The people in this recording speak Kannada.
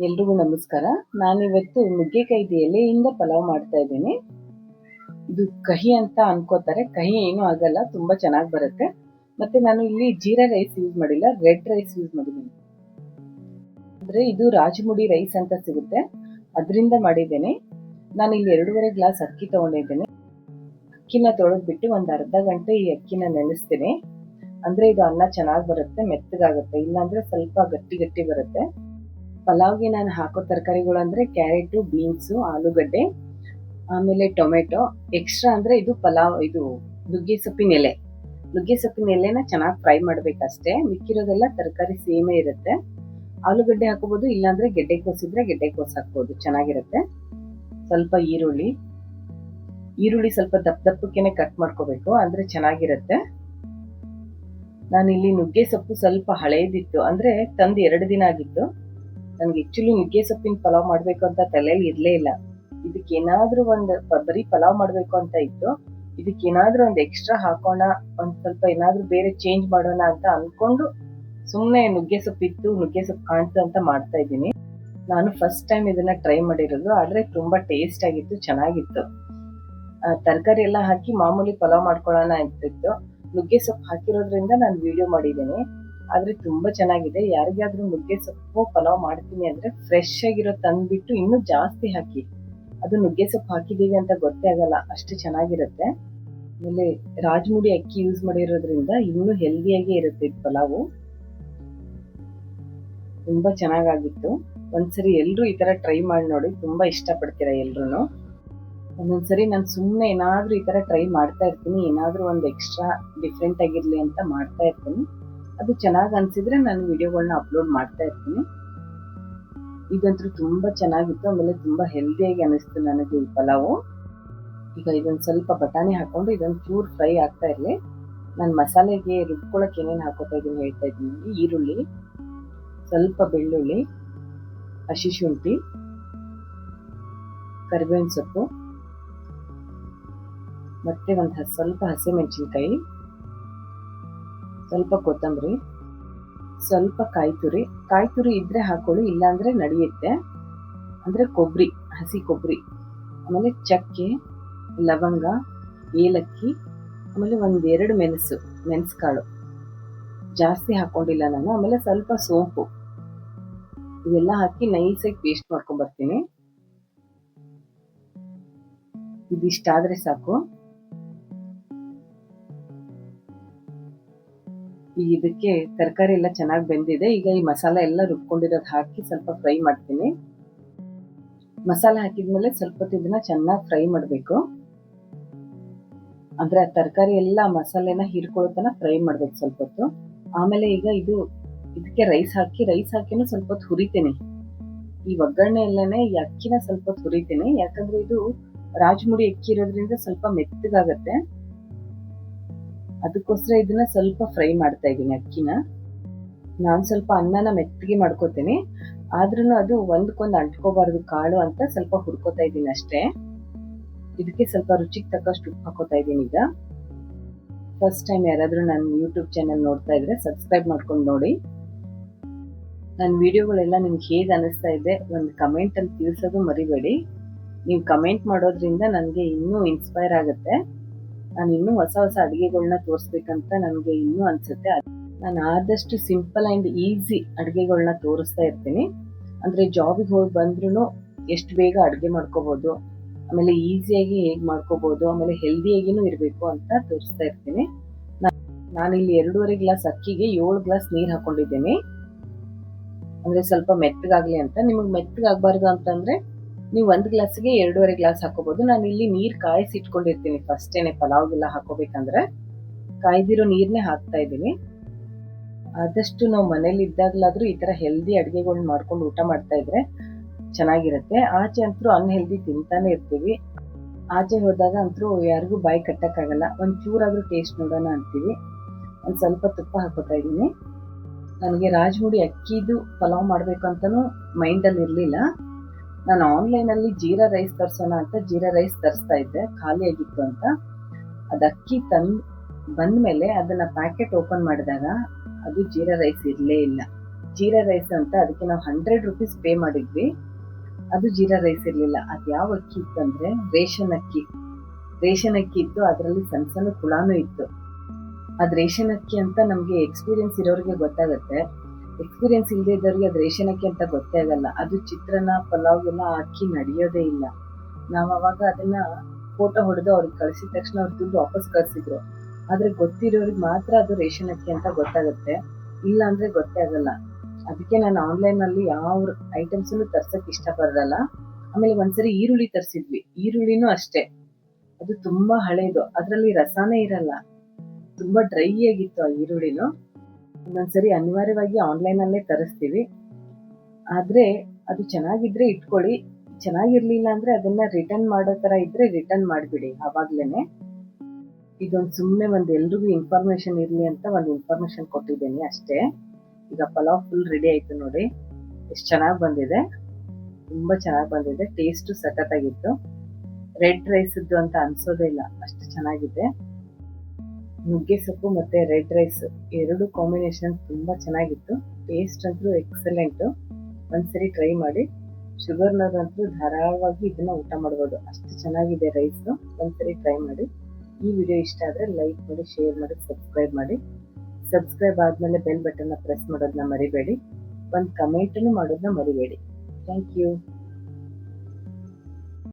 ಎಲ್ರಿಗೂ ನಮಸ್ಕಾರ. ನಾನಿವತ್ತು ನುಗ್ಗೆಕಾಯಿ ಎಲೆಯಿಂದ ಪಲಾವ್ ಮಾಡ್ತಾ ಇದ್ದೀನಿ. ಇದು ಕಹಿ ಅಂತ ಅನ್ಕೋತಾರೆ, ಕಹಿ ಏನೂ ಆಗಲ್ಲ, ತುಂಬಾ ಚೆನ್ನಾಗಿ ಬರುತ್ತೆ. ಮತ್ತೆ ನಾನು ಇಲ್ಲಿ ಜೀರಾ ರೈಸ್ ಯೂಸ್ ಮಾಡಿಲ್ಲ, ರೆಡ್ ರೈಸ್ ಯೂಸ್ ಮಾಡಿದ್ದೀನಿ. ಅಂದ್ರೆ ಇದು ರಾಜಮುಡಿ ರೈಸ್ ಅಂತ ಸಿಗುತ್ತೆ, ಅದರಿಂದ ಮಾಡಿದ್ದೇನೆ. ನಾನು ಇಲ್ಲಿ 2.5 ಗ್ಲಾಸ್ ಅಕ್ಕಿ ತಗೊಂಡಿದ್ದೇನೆ. ಅಕ್ಕಿನ ತೊಳೆದ್ಬಿಟ್ಟು ಒಂದು ಅರ್ಧ ಗಂಟೆ ಈ ಅಕ್ಕಿನ ನೆನೆಸ್ತೀನಿ. ಅಂದ್ರೆ ಇದು ಅನ್ನ ಚೆನ್ನಾಗಿ ಬರುತ್ತೆ, ಮೆತ್ತಗಾಗುತ್ತೆ. ಇಲ್ಲಾಂದ್ರೆ ಸ್ವಲ್ಪ ಗಟ್ಟಿ ಗಟ್ಟಿ ಬರುತ್ತೆ. ಪಲಾವ್ಗೆ ನಾನು ಹಾಕೋ ತರಕಾರಿಗಳು ಅಂದ್ರೆ ಕ್ಯಾರೆಟು, ಬೀನ್ಸು, ಆಲೂಗಡ್ಡೆ, ಆಮೇಲೆ ಟೊಮೆಟೊ. ಎಕ್ಸ್ಟ್ರಾ ಅಂದ್ರೆ ಇದು ನುಗ್ಗೆ ಸೊಪ್ಪಿನ ಎಲೆನ ಚೆನ್ನಾಗಿ ಫ್ರೈ ಮಾಡ್ಬೇಕಷ್ಟೇ. ಮಿಕ್ಕಿರೋದೆಲ್ಲ ತರಕಾರಿ ಸೇಮೇ ಇರುತ್ತೆ. ಆಲೂಗಡ್ಡೆ ಹಾಕೋಬಹುದು, ಇಲ್ಲಾಂದ್ರೆ ಗೆಡ್ಡೆಕೋಸಿದ್ರೆ ಗೆಡ್ಡೆಕೋಸು ಹಾಕ್ಬೋದು, ಚೆನ್ನಾಗಿರುತ್ತೆ. ಸ್ವಲ್ಪ ಈರುಳ್ಳಿ ಸ್ವಲ್ಪ ದಪ್ಪಕ್ಕೇನೆ ಕಟ್ ಮಾಡ್ಕೋಬೇಕು, ಅಂದ್ರೆ ಚೆನ್ನಾಗಿರುತ್ತೆ. ನಾನಿಲ್ಲಿ ನುಗ್ಗೆ ಸೊಪ್ಪು ಸ್ವಲ್ಪ ಹಳೇದಿತ್ತು, ಅಂದ್ರೆ ತಂದು 2 ದಿನ ಆಗಿತ್ತು. ನನ್ಗೆ ಆಕ್ಚುಲಿ ನುಗ್ಗೆ ಸೊಪ್ಪಿನ ಪಲಾವ್ ಮಾಡ್ಬೇಕು ಅಂತ ತಲೆಯಲ್ಲಿ ಇರ್ಲೇ ಇಲ್ಲ. ಇದಕ್ಕೆ ಏನಾದ್ರೂ ಬರೀ ಪಲಾವ್ ಮಾಡ್ಬೇಕು ಅಂತ ಇತ್ತು. ಇದಕ್ಕೆ ಏನಾದ್ರೂ ಒಂದು ಎಕ್ಸ್ಟ್ರಾ ಹಾಕೋಣ, ಒಂದ್ ಸ್ವಲ್ಪ ಏನಾದ್ರೂ ಬೇರೆ ಚೇಂಜ್ ಮಾಡೋಣ ಅಂತ ಅನ್ಕೊಂಡು ಸುಮ್ನೆ ನುಗ್ಗೆ ಸೊಪ್ಪು ಕಾಣ್ತು ಅಂತ ಮಾಡ್ತಾ ಇದ್ದೀನಿ. ನಾನು ಫಸ್ಟ್ ಟೈಮ್ ಇದನ್ನ ಟ್ರೈ ಮಾಡಿರೋದು, ಆದ್ರೆ ತುಂಬಾ ಟೇಸ್ಟ್ ಆಗಿತ್ತು, ಚೆನ್ನಾಗಿತ್ತು. ತರಕಾರಿ ಎಲ್ಲ ಹಾಕಿ ಮಾಮೂಲಿ ಪಲಾವ್ ಮಾಡ್ಕೊಳ್ಳೋಣ ಅಂತಿತ್ತು. ನುಗ್ಗೆ ಸೊಪ್ಪು ಹಾಕಿರೋದ್ರಿಂದ ನಾನು ವಿಡಿಯೋ ಮಾಡಿದ್ದೀನಿ. ಆದ್ರೆ ತುಂಬಾ ಚೆನ್ನಾಗಿದೆ. ಯಾರಿಗಾದ್ರೂ ನುಗ್ಗೆ ಸೊಪ್ಪು ಪಲಾವ್ ಮಾಡ್ತೀನಿ ಅಂದ್ರೆ ಫ್ರೆಶ್ ಆಗಿರೋ ತಂದ್ಬಿಟ್ಟು ಇನ್ನೂ ಜಾಸ್ತಿ ಹಾಕಿ, ಅದು ನುಗ್ಗೆ ಸೊಪ್ಪು ಹಾಕಿದೀವಿ ಅಂತ ಗೊತ್ತೇ ಆಗಲ್ಲ, ಅಷ್ಟು ಚೆನ್ನಾಗಿರುತ್ತೆ. ಆಮೇಲೆ ರಾಜಮುಡಿ ಅಕ್ಕಿ ಯೂಸ್ ಮಾಡಿರೋದ್ರಿಂದ ಇನ್ನೂ ಹೆಲ್ದಿಯಾಗಿ ಇರುತ್ತೆ ಪಲಾವು. ತುಂಬಾ ಚೆನ್ನಾಗಾಗಿತ್ತು. ಒಂದ್ಸರಿ ಎಲ್ರು ಈ ತರ ಟ್ರೈ ಮಾಡಿ ನೋಡಿ, ತುಂಬಾ ಇಷ್ಟ ಪಡ್ತೀರಾ ಎಲ್ರು. ಒಂದೊಂದ್ಸರಿ ನಾನು ಸುಮ್ಮನೆ ಏನಾದ್ರೂ ಈ ತರ ಟ್ರೈ ಮಾಡ್ತಾ ಇರ್ತೀನಿ, ಏನಾದ್ರೂ ಒಂದು ಎಕ್ಸ್ಟ್ರಾ ಡಿಫ್ರೆಂಟ್ ಆಗಿರ್ಲಿ ಅಂತ ಮಾಡ್ತಾ ಇರ್ತೀನಿ. ಅದು ಚೆನ್ನಾಗಿ ಅನ್ಸಿದ್ರೆ ನಾನು ವಿಡಿಯೋಗಳನ್ನ ಅಪ್ಲೋಡ್ ಮಾಡ್ತಾ ಇರ್ತೀನಿ. ಇದಂತೂ ತುಂಬಾ ಚೆನ್ನಾಗಿತ್ತು, ಆಮೇಲೆ ತುಂಬಾ ಹೆಲ್ದಿಯಾಗಿ ಅನಿಸ್ತು ನನಗೆ ಈ ಪಲಾವು. ಈಗ ಇದೊಂದು ಸ್ವಲ್ಪ ಬಟಾಣಿ ಹಾಕೊಂಡು ಇದೊಂದು ಚೂರ್ ಫ್ರೈ ಆಗ್ತಾ ಇರ್ಲಿ. ನಾನು ಮಸಾಲೆಗೆ ರುಬ್ಕೊಳಕ್ ಏನೇನು ಹಾಕೋತಾ ಇದೀನಿ ಹೇಳ್ತಾ ಇದ್ದೀನಿ. ಈರುಳ್ಳಿ, ಸ್ವಲ್ಪ ಬೆಳ್ಳುಳ್ಳಿ, ಹಸಿ ಶುಂಠಿ, ಕರಿಬೇವಿನ ಸೊಪ್ಪು, ಮತ್ತೆ ಸ್ವಲ್ಪ ಹಸಿಮೆಣಸಿನಕಾಯಿ, ಸ್ವಲ್ಪ ಕೊತ್ತಂಬರಿ, ಸ್ವಲ್ಪ ಕಾಯಿ ತುರಿ ಇದ್ರೆ ಹಾಕೊಳ್ಳಿ, ಇಲ್ಲಾಂದ್ರೆ ನಡೆಯುತ್ತೆ. ಅಂದ್ರೆ ಹಸಿ ಕೊಬ್ಬರಿ, ಆಮೇಲೆ ಚಕ್ಕೆ, ಲವಂಗ, ಏಲಕ್ಕಿ, ಆಮೇಲೆ 1-2 ಮೆಣಸುಕಾಳು, ಜಾಸ್ತಿ ಹಾಕೊಂಡಿಲ್ಲ ನಾನು. ಆಮೇಲೆ ಸ್ವಲ್ಪ ಸೋಂಪು, ಇವೆಲ್ಲ ಹಾಕಿ ನೈಸಾಗಿ ಪೇಸ್ಟ್ ಮಾಡ್ಕೊಂಡ್ ಬರ್ತೀನಿ. ಇದಿಷ್ಟಾದ್ರೆ ಸಾಕು. ಇದಕ್ಕೆ ತರಕಾರಿ ಎಲ್ಲ ಚೆನ್ನಾಗಿ ಬೆಂದಿದೆ. ಈಗ ಈ ಮಸಾಲೆ ಎಲ್ಲ ರುಬ್ಕೊಂಡಿರೋದು ಹಾಕಿ ಸ್ವಲ್ಪ ಫ್ರೈ ಮಾಡ್ತೀನಿ. ಮಸಾಲೆ ಹಾಕಿದ್ಮೇಲೆ ಸ್ವಲ್ಪ ಹೊತ್ತು ಇದನ್ನ ಚೆನ್ನಾಗಿ ಫ್ರೈ ಮಾಡ್ಬೇಕು. ಅಂದ್ರೆ ಆ ತರಕಾರಿ ಎಲ್ಲ ಮಸಾಲೆನ ಹೀರ್ಕೊಳ್ಳೋ ತನಕ ಫ್ರೈ ಮಾಡ್ಬೇಕು ಸ್ವಲ್ಪ ಹೊತ್ತು. ಆಮೇಲೆ ಈಗ ಇದಕ್ಕೆ ರೈಸ್ ಹಾಕಿನೂ ಸ್ವಲ್ಪ ಹೊತ್ತು ಹುರಿತೀನಿ. ಈ ಒಗ್ಗರಣೆ ಎಲ್ಲಾನೆ ಈ ಅಕ್ಕಿನ ಸ್ವಲ್ಪ ಹೊತ್ತು ಹುರಿತೀನಿ, ಯಾಕಂದ್ರೆ ಇದು ರಾಜಮುಡಿ ಅಕ್ಕಿ ಇರೋದ್ರಿಂದ ಸ್ವಲ್ಪ ಮೆತ್ತಗಾಗತ್ತೆ. ಅದಕ್ಕೋಸ್ಕರ ಇದನ್ನ ಸ್ವಲ್ಪ ಫ್ರೈ ಮಾಡ್ತಾ ಇದ್ದೀನಿ ಅಕ್ಕಿನ. ನಾನು ಸ್ವಲ್ಪ ಅನ್ನನ ಮೆತ್ತಗೆ ಮಾಡ್ಕೋತೀನಿ, ಆದ್ರೂ ಅದು ಒಂದಕ್ಕೊಂದು ಅಂಟ್ಕೋಬಾರ್ದು ಕಾಳು ಅಂತ ಸ್ವಲ್ಪ ಹುರ್ಕೋತಾ ಇದ್ದೀನಿ ಅಷ್ಟೇ. ಇದಕ್ಕೆ ಸ್ವಲ್ಪ ರುಚಿಗೆ ತಕ್ಕಷ್ಟು ಉಪ್ಪು ಹಾಕೋತಾ ಇದ್ದೀನಿ. ಈಗ ಫಸ್ಟ್ ಟೈಮ್ ಯಾರಾದ್ರೂ ನನ್ನ ಯೂಟ್ಯೂಬ್ ಚಾನೆಲ್ ನೋಡ್ತಾ ಇದ್ರೆ ಸಬ್ಸ್ಕ್ರೈಬ್ ಮಾಡ್ಕೊಂಡು ನೋಡಿ. ನನ್ನ ವಿಡಿಯೋಗಳೆಲ್ಲ ನಿಮ್ಗೆ ಹೇಗೆ ಅನಿಸ್ತಾ ಇದೆ ಒಂದು ಕಮೆಂಟ್ ಅಲ್ಲಿ ತಿಳಿಸೋದು ಮರಿಬೇಡಿ. ನೀವು ಕಮೆಂಟ್ ಮಾಡೋದ್ರಿಂದ ನನಗೆ ಇನ್ನೂ ಇನ್ಸ್ಪೈರ್ ಆಗುತ್ತೆ. ನಾನು ಇನ್ನೂ ಹೊಸ ಅಡುಗೆಗಳನ್ನ ತೋರಿಸ್ಬೇಕಂತ ನನಗೆ ಇನ್ನೂ ಅನ್ಸುತ್ತೆ. ನಾನು ಆದಷ್ಟು ಸಿಂಪಲ್ ಆ್ಯಂಡ್ ಈಸಿ ಅಡುಗೆಗಳನ್ನ ತೋರಿಸ್ತಾ ಇರ್ತೀನಿ. ಅಂದರೆ ಜಾಬಿಗೆ ಹೋಗಿ ಬಂದ್ರೂ ಎಷ್ಟು ಬೇಗ ಅಡುಗೆ ಮಾಡ್ಕೋಬೋದು, ಆಮೇಲೆ ಈಸಿಯಾಗಿ ಹೇಗೆ ಮಾಡ್ಕೋಬೋದು, ಆಮೇಲೆ ಹೆಲ್ದಿಯಾಗಿನೂ ಇರಬೇಕು ಅಂತ ತೋರಿಸ್ತಾ ಇರ್ತೀನಿ. ನಾನಿಲ್ಲಿ 2.5 ಗ್ಲಾಸ್ ಅಕ್ಕಿಗೆ 7 ಗ್ಲಾಸ್ ನೀರು ಹಾಕೊಂಡಿದ್ದೀನಿ. ಅಂದರೆ ಸ್ವಲ್ಪ ಮೆತ್ತಗಾಗಲಿ ಅಂತ. ನಿಮಗೆ ಮೆತ್ತಗಾಗಬಾರ್ದು ಅಂತಂದರೆ ನೀವು 1 ಗ್ಲಾಸ್ಗೆ 2.5 ಗ್ಲಾಸ್ ಹಾಕೋಬಹುದು. ನಾನು ಇಲ್ಲಿ ನೀರು ಕಾಯಿಸಿಟ್ಕೊಂಡಿರ್ತೀನಿ ಫಸ್ಟೇನೆ, ಪಲಾವ್ಗೆಲ್ಲ ಹಾಕೋಬೇಕಂದ್ರೆ ಕಾಯ್ದಿರೋ ನೀರನ್ನೇ ಹಾಕ್ತಾ ಇದ್ದೀನಿ. ಆದಷ್ಟು ನಾವು ಮನೇಲಿ ಇದ್ದಾಗಲಾದ್ರೂ ಈ ತರ ಹೆಲ್ದಿ ಅಡುಗೆಗಳನ್ನ ಮಾಡ್ಕೊಂಡು ಊಟ ಮಾಡ್ತಾ ಇದ್ರೆ ಚೆನ್ನಾಗಿರುತ್ತೆ. ಆಚೆ ಅಂತೂ ಅನ್ಹೆಲ್ದಿ ತಿಂತಾನೆ ಇರ್ತೀವಿ. ಆಚೆ ಹೋದಾಗ ಅಂತೂ ಯಾರಿಗೂ ಬಾಯಿ ಕಟ್ಟಕ್ಕಾಗಲ್ಲ. ಒಂಚೂರಾದ್ರೂ ಟೇಸ್ಟ್ ನೋಡೋಣ ಅಂತೀವಿ. ಒಂದು ಸ್ವಲ್ಪ ತುಪ್ಪ ಹಾಕೋತಾ ಇದ್ದೀನಿ. ನನಗೆ ರಾಜಮುಡಿ ಅಕ್ಕಿದು ಪಲಾವ್ ಮಾಡ್ಬೇಕು ಅಂತಾನು ಮೈಂಡಲ್ಲಿ ಇರಲಿಲ್ಲ. ನಾನು ಆನ್ಲೈನಲ್ಲಿ ಜೀರಾ ರೈಸ್ ತರಿಸೋಣ ಅಂತ ಜೀರಾ ರೈಸ್ ತರಿಸ್ತಾ ಇದ್ದೆ, ಖಾಲಿ ಆಗಿತ್ತು ಅಂತ. ಅದು ಅಕ್ಕಿ ಬಂದ್ಮೇಲೆ ಅದನ್ನ ಪ್ಯಾಕೆಟ್ ಓಪನ್ ಮಾಡಿದಾಗ ಅದು ಜೀರಾ ರೈಸ್ ಇರಲೇ ಇಲ್ಲ. ಜೀರಾ ರೈಸ್ ಅಂತ ಅದಕ್ಕೆ ನಾವು 100 ರುಪೀಸ್ ಪೇ ಮಾಡಿದ್ವಿ. ಅದು ಜೀರಾ ರೈಸ್ ಇರ್ಲಿಲ್ಲ. ಅದು ಯಾವ ಅಕ್ಕಿ ಇತ್ತು ಅಂದ್ರೆ ರೇಷನ್ ಅಕ್ಕಿ ಇತ್ತು. ಅದರಲ್ಲಿ ಸಣ್ಣ ಸಣ್ಣ ಕುಳಾನು ಇತ್ತು. ಅದ್ ರೇಷನ್ ಅಕ್ಕಿ ಅಂತ ನಮ್ಗೆ ಎಕ್ಸ್ಪೀರಿಯನ್ಸ್ ಇರೋರಿಗೆ ಗೊತ್ತಾಗತ್ತೆ. ಎಕ್ಸ್ಪೀರಿಯನ್ಸ್ ಇಲ್ಲದೆ ಇದ್ದವ್ರಿಗೆ ಅದು ರೇಷನ್ ಅಕ್ಕಿ ಅಂತ ಗೊತ್ತೇ ಆಗಲ್ಲ. ಅದು ಚಿತ್ರಾನ್ನ ಪಲಾವ್ಗೆಲ್ಲ ಆ ಅಕ್ಕಿ ನಡೆಯೋದೇ ಇಲ್ಲ. ನಾವ್ ಅವಾಗ ಅದನ್ನ ಫೋಟೋ ಹೊಡೆದು ಅವ್ರಿಗೆ ಕಳ್ಸಿದ ತಕ್ಷಣ ಅವ್ರ ದುಡ್ಡು ವಾಪಸ್ ಕಳ್ಸಿದ್ರು. ಆದ್ರೆ ಗೊತ್ತಿರೋರಿಗೆ ಮಾತ್ರ ಅದು ರೇಷನ್ ಅಕ್ಕಿ ಅಂತ ಗೊತ್ತಾಗತ್ತೆ, ಇಲ್ಲ ಅಂದ್ರೆ ಗೊತ್ತೇ ಆಗಲ್ಲ. ಅದಕ್ಕೆ ನಾನು ಆನ್ಲೈನ್ ಅಲ್ಲಿ ಯಾವ ಐಟಮ್ಸ್ ತರ್ಸಕ್ ಇಷ್ಟ ಪಡಲ್ಲ. ಆಮೇಲೆ ಒಂದ್ಸರಿ ಈರುಳ್ಳಿ ತರ್ಸಿದ್ವಿ. ಈರುಳ್ಳಿನೂ ಅಷ್ಟೇ, ಅದು ತುಂಬಾ ಹಳೇದು, ಅದ್ರಲ್ಲಿ ರಸಾನೇ ಇರಲ್ಲ, ತುಂಬಾ ಡ್ರೈ ಆಗಿತ್ತು ಆ ಈರುಳ್ಳಿನು. ಒಂದೊಂದ್ಸರಿ ಅನಿವಾರ್ಯವಾಗಿ ಆನ್ಲೈನ್ ಅಲ್ಲೇ ತರಿಸ್ತೀವಿ. ಆದ್ರೆ ಅದು ಚೆನ್ನಾಗಿದ್ರೆ ಇಟ್ಕೊಳ್ಳಿ, ಚೆನ್ನಾಗಿರ್ಲಿಲ್ಲ ಅಂದ್ರೆ ಅದನ್ನ ರಿಟರ್ನ್ ಮಾಡೋ ತರ ಇದ್ರೆ ರಿಟರ್ನ್ ಮಾಡ್ಬಿಡಿ ಅವಾಗ್ಲೇನೆ. ಇದೊಂದು ಸುಮ್ನೆ ಎಲ್ರಿಗೂ ಇನ್ಫಾರ್ಮೇಶನ್ ಇರ್ಲಿ ಅಂತ ಒಂದು ಇನ್ಫಾರ್ಮೇಶನ್ ಕೊಟ್ಟಿದ್ದೇನೆ ಅಷ್ಟೇ. ಈಗ ಪಲಾವ್ ಫುಲ್ ರೆಡಿ ಆಯ್ತು ನೋಡಿ, ಎಷ್ಟು ಚೆನ್ನಾಗಿ ಬಂದಿದೆ, ತುಂಬಾ ಚೆನ್ನಾಗಿ ಬಂದಿದೆ. ಟೇಸ್ಟ್ ಸಖತ್ತಾಗಿತ್ತು. ರೆಡ್ ರೈಸ್ ಅಂತ ಅನ್ಸೋದೇ ಇಲ್ಲ, ಅಷ್ಟು ಚೆನ್ನಾಗಿದೆ. ನುಗ್ಗೆ ಸೊಪ್ಪು ಮತ್ತೆ ರೆಡ್ ರೈಸ್ ಎರಡು ಕಾಂಬಿನೇಷನ್ ತುಂಬಾ ಚೆನ್ನಾಗಿತ್ತು. ಟೇಸ್ಟ್ ಅಂತೂ ಎಕ್ಸಲೆಂಟ್. ಒಂದ್ಸರಿ ಟ್ರೈ ಮಾಡಿ. ಶುಗರ್ನವ್ರಂತೂ ಧಾರಾಳವಾಗಿ ಇದನ್ನ ಊಟ ಮಾಡ್ಬೋದು, ಅಷ್ಟು ಚೆನ್ನಾಗಿದೆ ರೈಸ್. ಒಂದ್ಸರಿ ಟ್ರೈ ಮಾಡಿ. ಈ ವಿಡಿಯೋ ಇಷ್ಟ ಆದ್ರೆ ಲೈಕ್ ಮಾಡಿ, ಶೇರ್ ಮಾಡಿ, ಸಬ್ಸ್ಕ್ರೈಬ್ ಮಾಡಿ. ಸಬ್ಸ್ಕ್ರೈಬ್ ಆದ್ಮೇಲೆ ಬೆಲ್ ಬಟನ್ ಪ್ರೆಸ್ ಮಾಡೋದನ್ನ ಮರಿಬೇಡಿ. ಒಂದು ಕಮೆಂಟ್ ಮಾಡೋದನ್ನ ಮರಿಬೇಡಿ. Thank you.